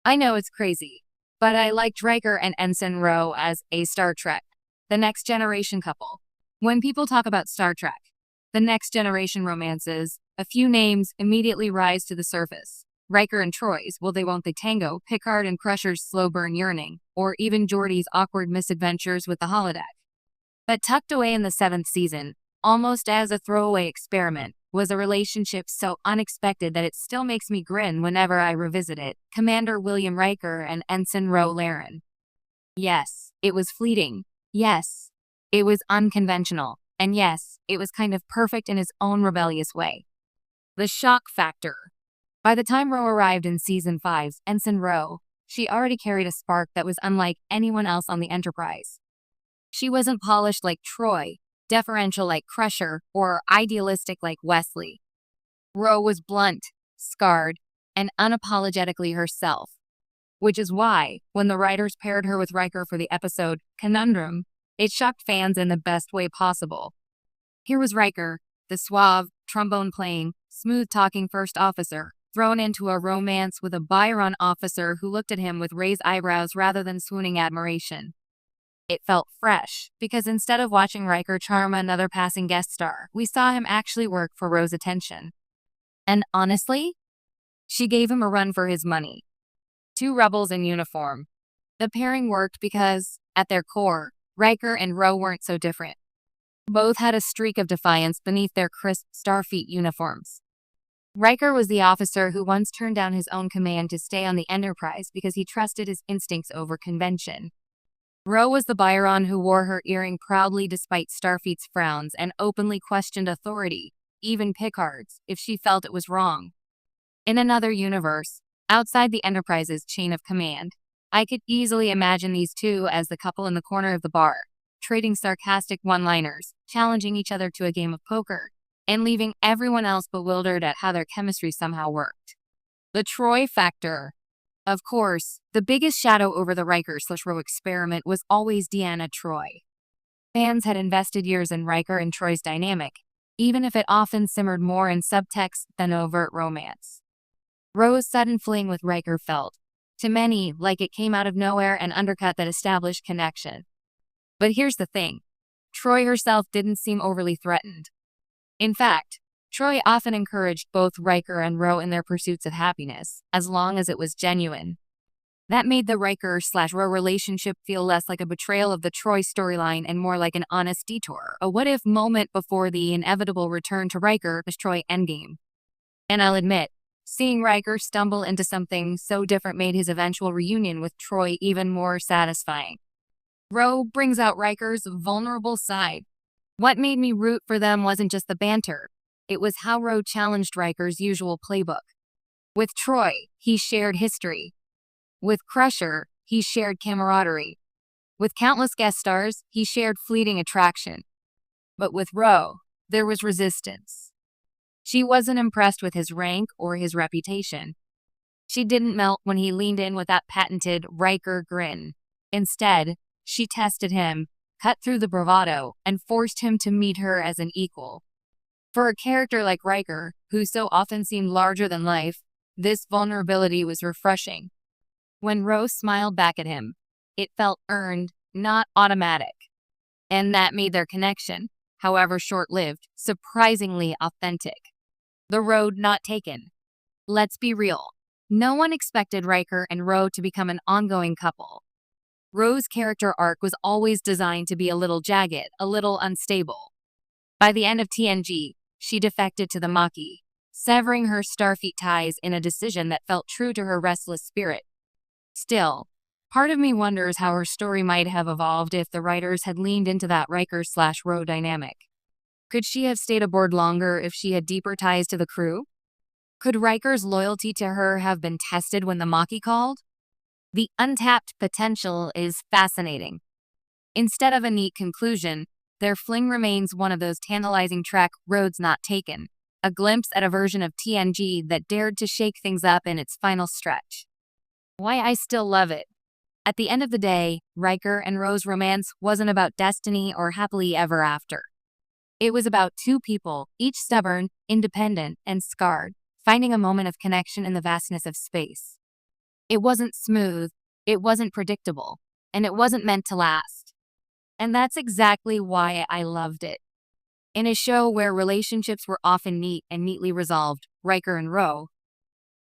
I know it's crazy, but I liked Riker and Ensign Ro as a Star Trek, the Next Generation couple. When people talk about Star Trek, the Next Generation romances, a few names immediately rise to the surface. Riker and Troy's Will They Won't They Tango, Picard and Crusher's Slow Burn Yearning, or even Geordi's awkward misadventures with the holodeck. But tucked away in the seventh season, almost as a throwaway experiment, was a relationship so unexpected that it still makes me grin whenever I revisit it. Commander William Riker and Ensign Ro Laren. Yes, it was fleeting. Yes, it was unconventional. And yes, it was kind of perfect in its own rebellious way. The shock factor. By the time Ro arrived in Season 5's Ensign Ro, she already carried a spark that was unlike anyone else on the Enterprise. She wasn't polished like Troy, deferential like Crusher, or idealistic like Wesley. Ro was blunt, scarred, and unapologetically herself. Which is why, when the writers paired her with Riker for the episode Conundrum, it shocked fans in the best way possible. Here was Riker, the suave, trombone-playing, smooth-talking first officer, thrown into a romance with a Byron officer who looked at him with raised eyebrows rather than swooning admiration. It felt fresh, because instead of watching Riker charm another passing guest star, we saw him actually work for Ro's attention. And honestly, she gave him a run for his money. Two rebels in uniform. The pairing worked because, at their core, Riker and Ro weren't so different. Both had a streak of defiance beneath their crisp Starfleet uniforms. Riker was the officer who once turned down his own command to stay on the Enterprise because he trusted his instincts over convention. Ro was the Byron who wore her earring proudly despite Starfleet's frowns and openly questioned authority, even Picard's, if she felt it was wrong. In another universe, outside the Enterprise's chain of command, I could easily imagine these two as the couple in the corner of the bar, trading sarcastic one-liners, challenging each other to a game of poker, and leaving everyone else bewildered at how their chemistry somehow worked. The Troy factor. Of course, the biggest shadow over the Riker/Ro experiment was always Deanna Troi. Fans had invested years in Riker and Troy's dynamic, even if it often simmered more in subtext than overt romance. Ro's sudden fling with Riker felt, to many, like it came out of nowhere and undercut that established connection. But here's the thing. Troi herself didn't seem overly threatened. In fact, Troi often encouraged both Riker and Ro in their pursuits of happiness, as long as it was genuine. That made the Riker/Ro relationship feel less like a betrayal of the Troi storyline and more like an honest detour, a what-if moment before the inevitable return to Riker/Troi endgame. And I'll admit, seeing Riker stumble into something so different made his eventual reunion with Troi even more satisfying. Ro brings out Riker's vulnerable side. What made me root for them wasn't just the banter. It was how Ro challenged Riker's usual playbook. With Troi, he shared history. With Crusher, he shared camaraderie. With countless guest stars, he shared fleeting attraction. But with Ro, there was resistance. She wasn't impressed with his rank or his reputation. She didn't melt when he leaned in with that patented Riker grin. Instead, she tested him, cut through the bravado, and forced him to meet her as an equal. For a character like Riker, who so often seemed larger than life, this vulnerability was refreshing. When Ro smiled back at him, it felt earned, not automatic. And that made their connection, however short-lived, surprisingly authentic. The road not taken. Let's be real. No one expected Riker and Ro to become an ongoing couple. Ro's character arc was always designed to be a little jagged, a little unstable. By the end of TNG, she defected to the Maquis, severing her Starfleet ties in a decision that felt true to her restless spirit. Still, part of me wonders how her story might have evolved if the writers had leaned into that Riker/Ro dynamic. Could she have stayed aboard longer if she had deeper ties to the crew? Could Riker's loyalty to her have been tested when the Maquis called? The untapped potential is fascinating. Instead of a neat conclusion, their fling remains one of those tantalizing Trek roads not taken, a glimpse at a version of TNG that dared to shake things up in its final stretch. Why I still love it. At the end of the day, Riker and Ro's romance wasn't about destiny or happily ever after. It was about two people, each stubborn, independent, and scarred, finding a moment of connection in the vastness of space. It wasn't smooth, it wasn't predictable, and it wasn't meant to last. And that's exactly why I loved it. In a show where relationships were often neat and neatly resolved, Riker and Ro,